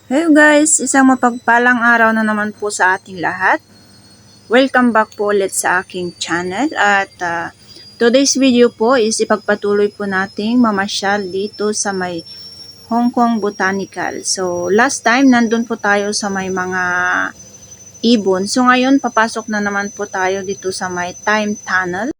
Hello guys, isang mapagpalang araw na naman po sa ating lahat. Welcome back po ulit sa aking channel at today's video po is ipagpatuloy po nating mamasyal dito sa may Hong Kong Botanical. So last time nandun po tayo sa may mga ibon. So ngayon papasok na naman po tayo dito sa may Time Tunnel.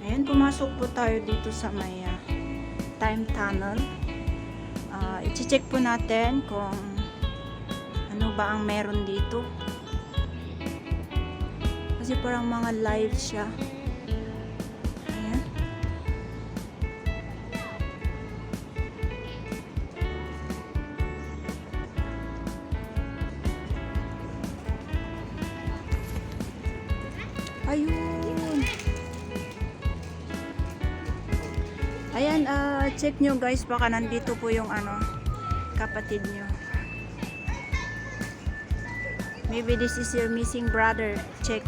Ayan, pumasok po tayo dito sa may Time Tunnel. I-check po natin kung ano ba ang meron dito. Kasi parang mga live siya. Ayan. Ayun. Ayan, check nyo guys, baka nandito po yung kapatid nyo. Maybe this is your missing brother. Check.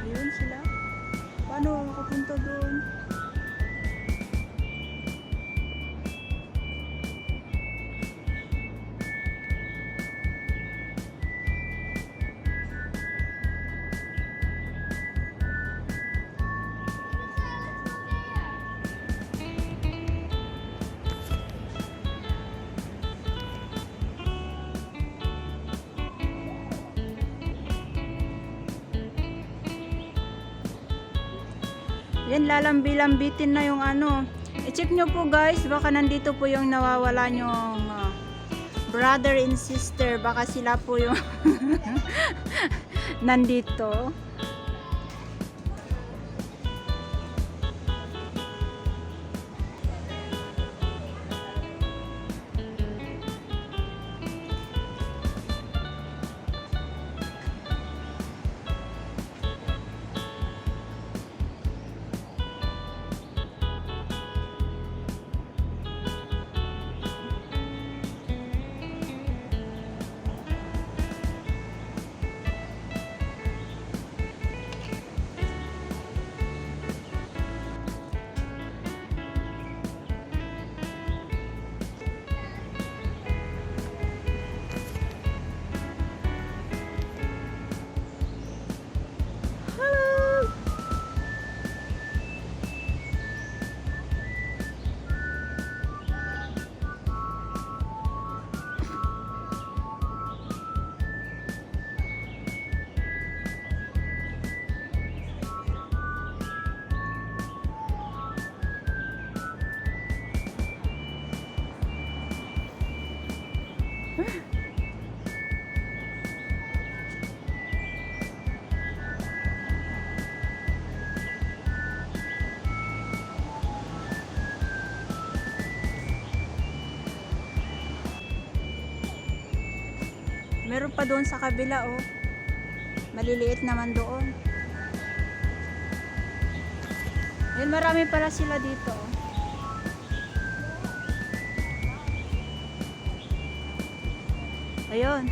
Ayun sila. Paano makapunta doon? Yan, lalambi-lambitin na yung I-check nyo po guys, baka nandito po yung nawawala nyong brother and sister. Baka sila po yung nandito. Meron pa doon sa kabila, oh. Maliliit naman doon. Ayun, marami pala sila dito, oh. Ayun.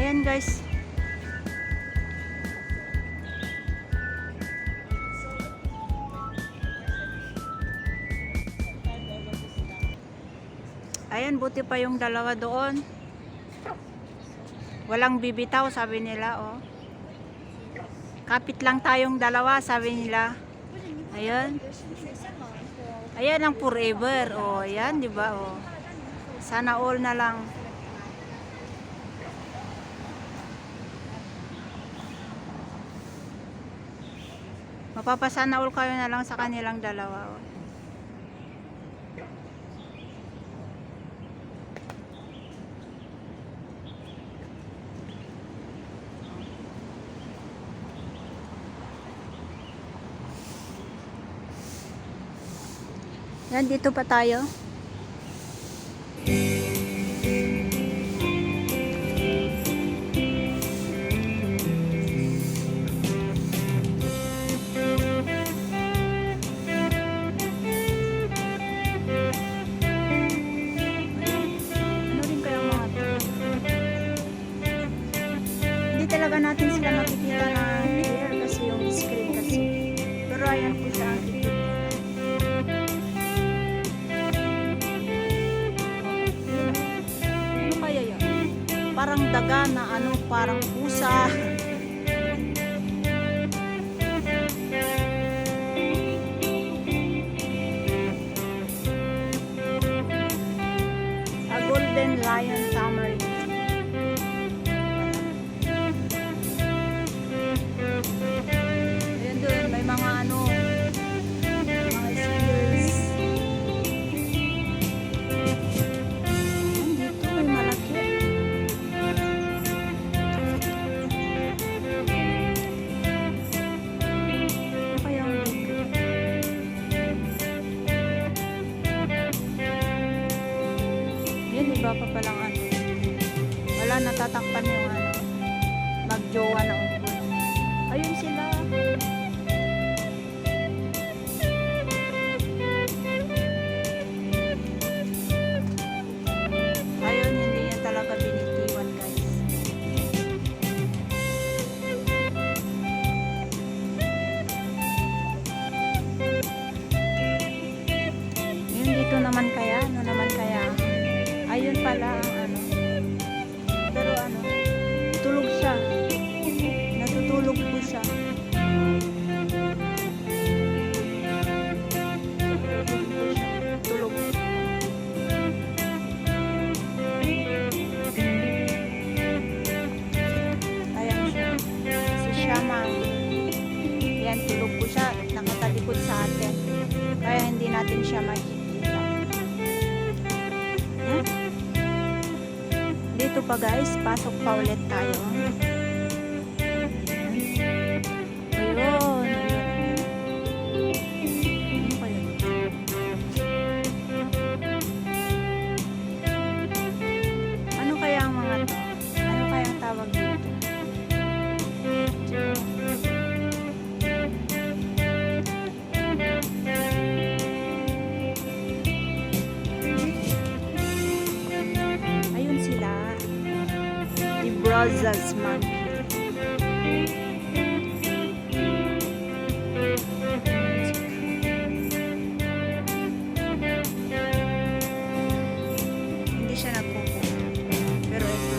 Ayan, guys. Ayan, buti pa yung dalawa doon. Walang bibitaw, sabi nila, oh. Kapit lang tayong dalawa, sabi nila. Ayan. Ayan ang forever. Oh, ayan, di ba? Oh. Sana all na lang. Mapapasana all kayo na lang sa kanilang dalawa, oh. Yan, dito pa tayo. Ano rin kaya mga to? Hindi talaga natin sila makikita na clear kasi yung screen kasi. Pero ayan po sa akin. Ano kaya yun? Parang daga na ano, parang pusa. A golden lion tamarind. Ayan doon, may mga ano, mga spears. Ayan dito, may malaki. Ano kaya ang dito? Yan, iba pa palang ano. Wala, natatakpan yung ano, magjowa na unggoy. Ayun sila. Ayun, hindi yan talaga binitiwan, guys. Yun, dito naman kaya, ano naman kaya. Ayun pala ang ano. Pero ano, tulog siya. Natutulog po siya. Tulog. Ayan siya. Si Shaman. Yan, tulog po siya. Nakatalikod sa atin. Kaya hindi natin siya makikita. Dito pa guys, pasok pa ulit tayo. Ayun. Ano kaya? Ano kaya ang mga to? Ano kaya ang tawag dito? Ayun sila. The Brazos monkey. Hindi siya nagkukuha. Pero ito.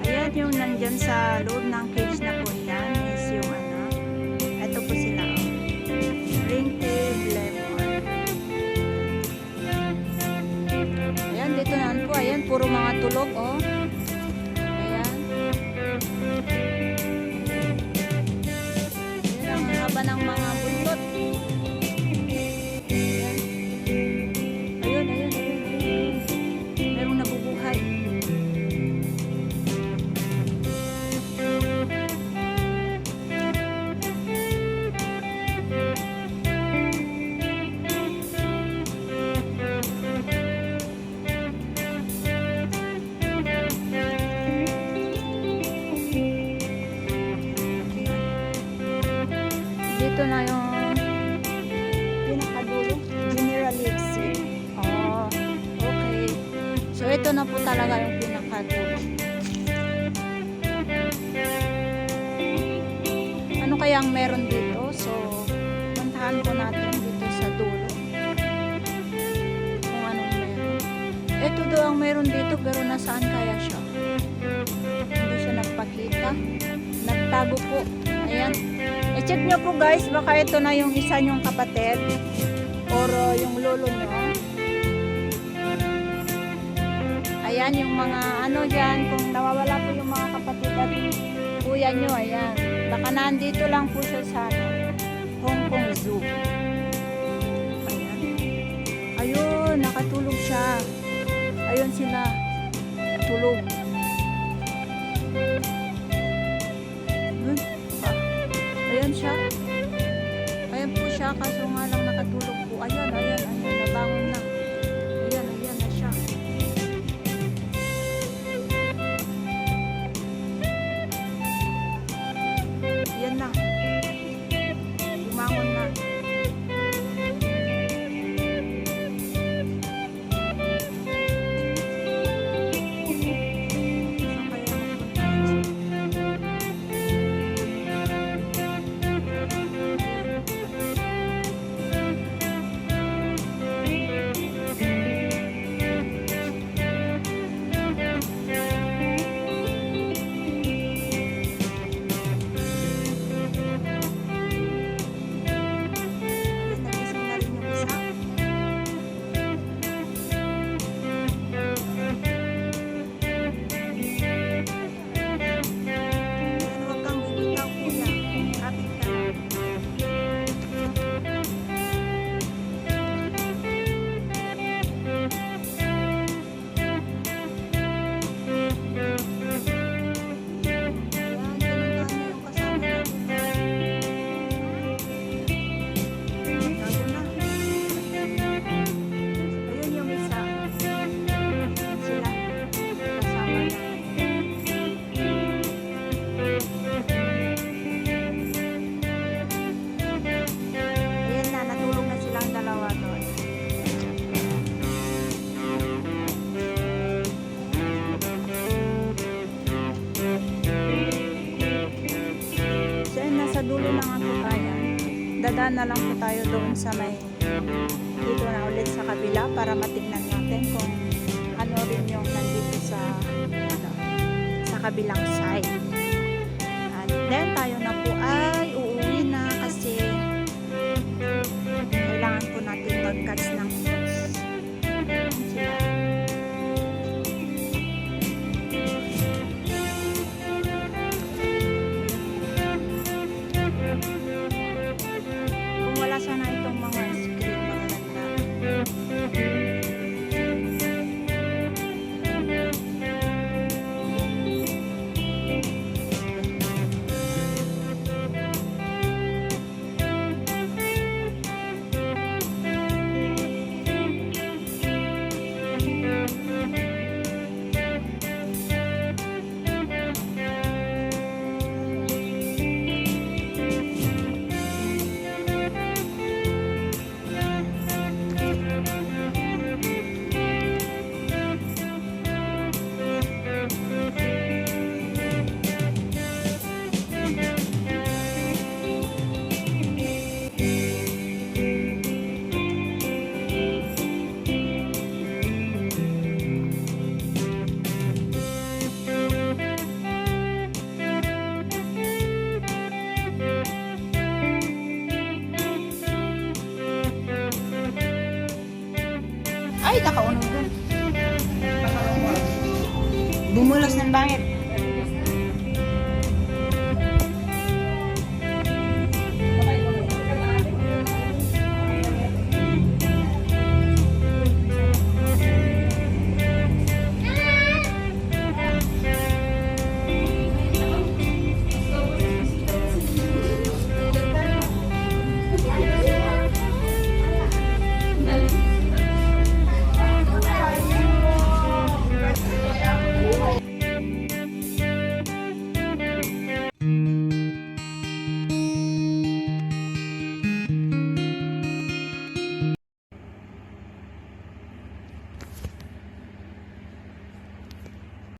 Ayan yung nandyan sa loob ng cage na po yan is yung ano. Ito po sila. Ring-tailed lemon. Ayan, dito naman po. Ayan, puro mga tulog, oh. Ayan. Ayan, ang haba ng mga buntot. Ayan. Ayun, ayun, ayun, ayun. Merong nabubuhay. ito na po talaga yung pinakadulo. Ano kaya ang meron dito? So, puntahan po natin dito sa dulo. Kung anong meron. Ito daw ang meron dito, pero nasaan kaya siya? Hindi siya nagpakita. Nagtago po. Ayan. I-check nyo po guys, baka ito na yung isa nyong kapatid or yung lolo nyo. Ayan yung mga ano dyan, kung nawawala po yung mga kapatid at kuya nyo, ayan. Baka nandito lang po siya sa Hong Kong Zoo. Ayan. Ayun, nakatulog siya. Ayun sila. Tulog. Ayan siya. Ayan po siya, kaso nga lang nakatulog po. Ayan, ayan, ayan, nabangon na. Ayan, ayan na siya. Ayan na. Bumangon na. Sa dulo na nga po tayo. Dadaan na lang po tayo doon sa may dito na ulit sa kabila para matignan natin kung ano rin yung nandito sa sa kabilang side. And then tayo na po ay uuwi na kasi kailangan po natin mag-catch ng fruits. Sana itong mga screen maganda. Ay, nakaunog doon. Bumulos ng bangit.